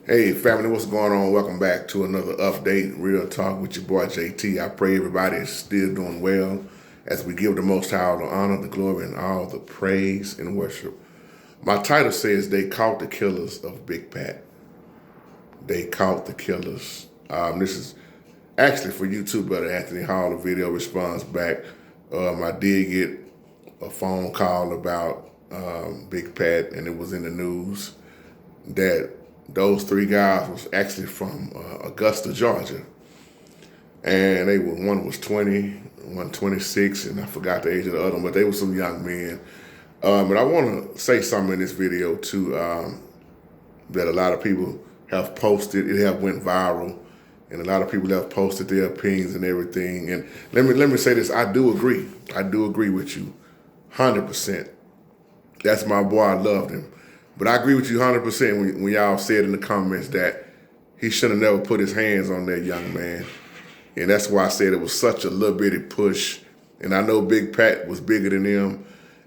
Hey family, what's going on? Welcome back to another update, Real Talk with your boy JT. I pray everybody is still doing well as we give the Most High all the honor, the glory, and all the praise and worship. My title says they caught the killers of Big Pat. They caught the killers. This is actually for YouTube, Brother Anthony Hall. A video response back. I did get a phone call about Big Pat, and it was in the news that those three guys was actually from Augusta, Georgia. And one was 20, one 26, and I forgot the age of the other one, but they were some young men. But I want to say something in this video too, that a lot of people have posted. It have went viral, and a lot of people have posted their opinions and everything. And let me say this: I do agree. I do agree with you, 100%. That's my boy. I loved him. But I agree with you 100% when y'all said in the comments that he should have never put his hands on that young man. And that's why I said it was such a little bitty push. And I know Big Pat was bigger than him.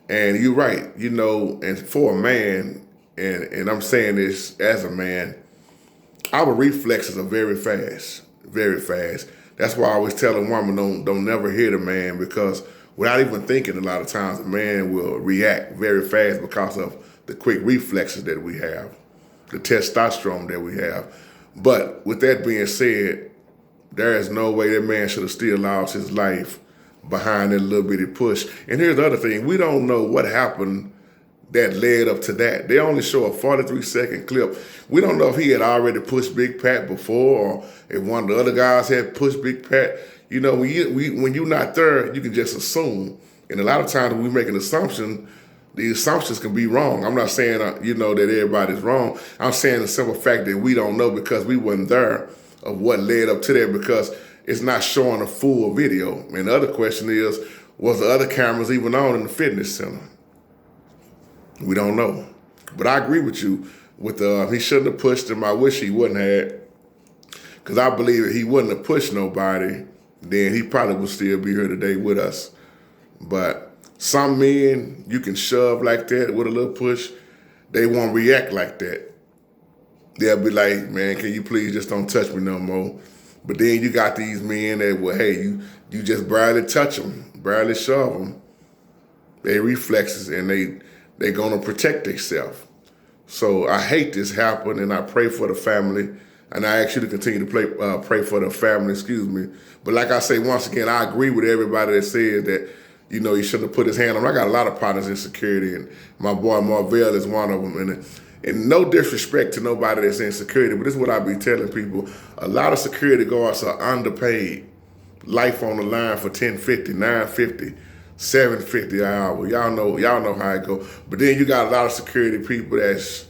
And you're right, and for a man, and I'm saying this as a man, our reflexes are very fast, very fast. That's why I always tell a woman, don't never hit a man, because without even thinking, a lot of times a man will react very fast because of the quick reflexes that we have, the testosterone that we have. But with that being said, there is no way that man should have still lost his life behind that little bitty push. And here's the other thing. We don't know what happened that led up to that. They only show a 43-second clip. We don't know if he had already pushed Big Pat before, or if one of the other guys had pushed Big Pat. When you're not there, you can just assume. And a lot of times when we make an assumption, the assumptions can be wrong. I'm not saying, that everybody's wrong. I'm saying the simple fact that we don't know because we weren't there of what led up to that, because it's not showing a full video. And the other question is, was the other cameras even on in the fitness center? We don't know. But I agree with you with he shouldn't have pushed him. I wish he wouldn't have, because I believe if he wouldn't have pushed nobody, then he probably would still be here today with us. But some men, you can shove like that with a little push, they won't react like that. They'll be like, man, can you please just don't touch me no more? But then you got these men that, well, hey, you just barely touch them, barely shove them. They reflexes, and they gonna protect themselves. So I hate this happen, and I pray for the family, and I ask you to continue to pray for the family, But like I say, once again, I agree with everybody that says that, he shouldn't have put his hand on him. I got a lot of partners in security, and my boy Marvell is one of them. And no disrespect to nobody that's in security, but this is what I be telling people. A lot of security guards are underpaid. Life on the line for $10.50, $9.50, $7.50 an hour. Y'all know how it go. But then you got a lot of security people that's,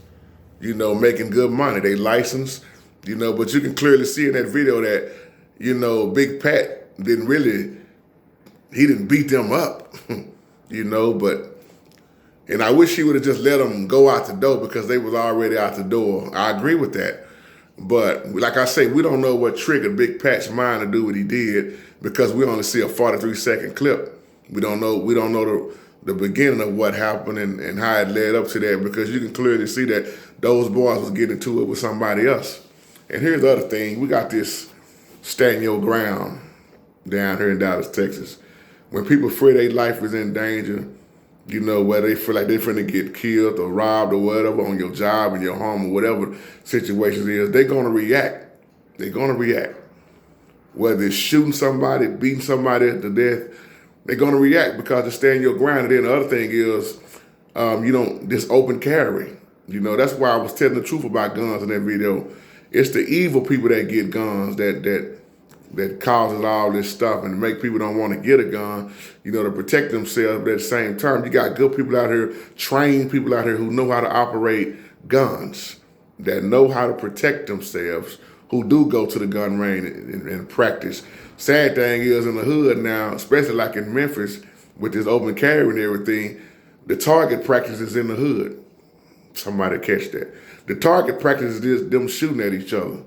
making good money. They licensed, but you can clearly see in that video that, Big Pat didn't beat them up, and I wish he would have just let them go out the door, because they was already out the door. I agree with that. But like I say, we don't know what triggered Big Pat's mind to do what he did, because we only see a 43-second clip. We don't know the beginning of what happened and how it led up to that, because you can clearly see that those boys was getting into it with somebody else. And here's the other thing. We got this stand your ground down here in Dallas, Texas. When people fear their life is in danger, whether they feel like they're finna get killed or robbed or whatever on your job, in your home, or whatever situation is, they're gonna react. They're gonna react. Whether it's shooting somebody, beating somebody to death, they're gonna react because they stand your ground. And then the other thing is, this open carry. That's why I was telling the truth about guns in that video. It's the evil people that get guns that causes all this stuff and make people don't want to get a gun, to protect themselves. But at the same time, you got good people out here, trained people out here who know how to operate guns, that know how to protect themselves, who do go to the gun range and practice. Sad thing is, in the hood now, especially like in Memphis, with this open carry and everything, the target practice is in the hood. Somebody catch that. The target practice is them shooting at each other,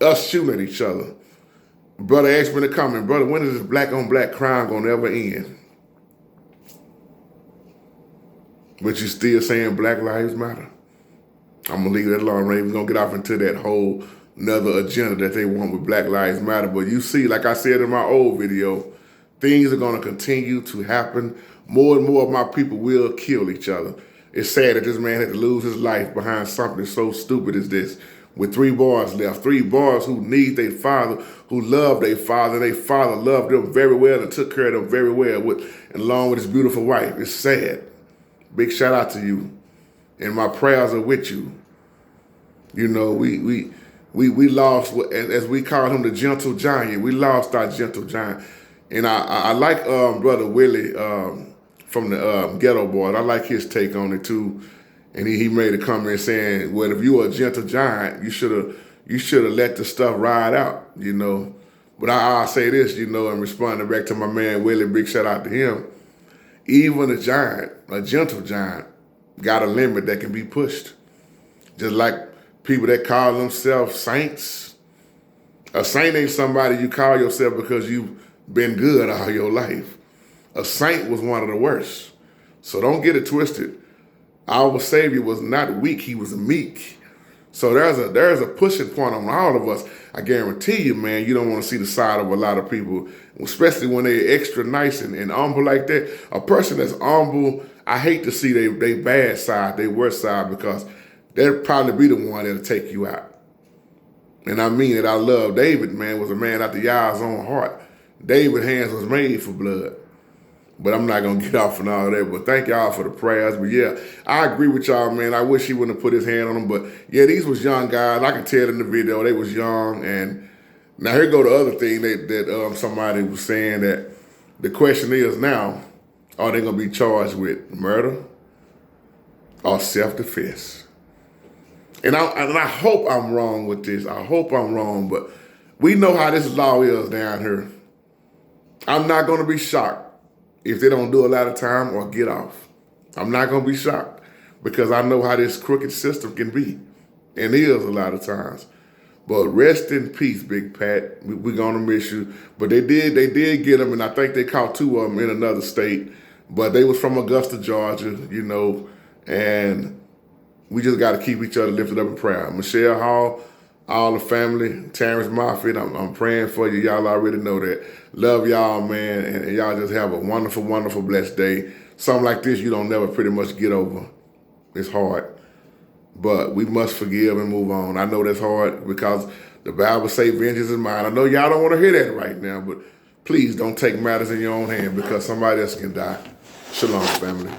us shooting at each other. Brother asked me to comment, brother, when is this black on black crime gonna ever end? But you still saying Black Lives Matter. I'm going to leave that alone. I'm not even going to get off into that whole another agenda that they want with Black Lives Matter. But you see, like I said in my old video, things are going to continue to happen. More and more of my people will kill each other. It's sad that this man had to lose his life behind something so stupid as this. With 3 boys left, 3 boys who need their father, who love their father, and their father loved them very well and took care of them very well, and along with his beautiful wife. It's sad. Big shout out to you, and my prayers are with you. You know, we lost, as we call him, the gentle giant. We lost our gentle giant, and I like Brother Willie from the Ghetto Boys. I like his take on it too. And he made a comment saying, well, if you were a gentle giant, you should have let the stuff ride out, you know. But I'll say this, you know, and responding back to my man Willie, big shout out to him. Even a giant, a gentle giant, got a limit that can be pushed. Just like people that call themselves saints. A saint ain't somebody you call yourself because you've been good all your life. A saint was one of the worst. So don't get it twisted. Our Savior was not weak, he was meek. So there's a pushing point on all of us. I guarantee you, man, you don't want to see the side of a lot of people, especially when they're extra nice and humble like that. A person that's humble, I hate to see they bad side, their worst side, because they'll probably be the one that'll take you out. And I mean it. I love David, man, was a man after Yah's own heart. David's hands was made for blood. But I'm not going to get off on all that. But thank y'all for the prayers. But yeah, I agree with y'all, man. I wish he wouldn't have put his hand on them. But yeah, these was young guys. I can tell in the video, they was young. And now here go the other thing that somebody was saying, that the question is now, are they going to be charged with murder or self-defense? And I hope I'm wrong with this. I hope I'm wrong. But we know how this law is down here. I'm not going to be shocked if they don't do a lot of time or get off. I'm not going to be shocked, because I know how this crooked system can be, and is a lot of times. But rest in peace, Big Pat. We're going to miss you. But they did get them, and I think they caught 2 of them in another state. But they was from Augusta, Georgia, you know, and we just got to keep each other lifted up in prayer. Michelle Hall, all the family, Terrence Moffitt, I'm praying for you. Y'all already know that. Love y'all, man, and y'all just have a wonderful, wonderful, blessed day. Something like this you don't never pretty much get over. It's hard, but we must forgive and move on. I know that's hard because the Bible say vengeance is mine. I know y'all don't want to hear that right now, but please don't take matters in your own hand, because somebody else can die. Shalom, family.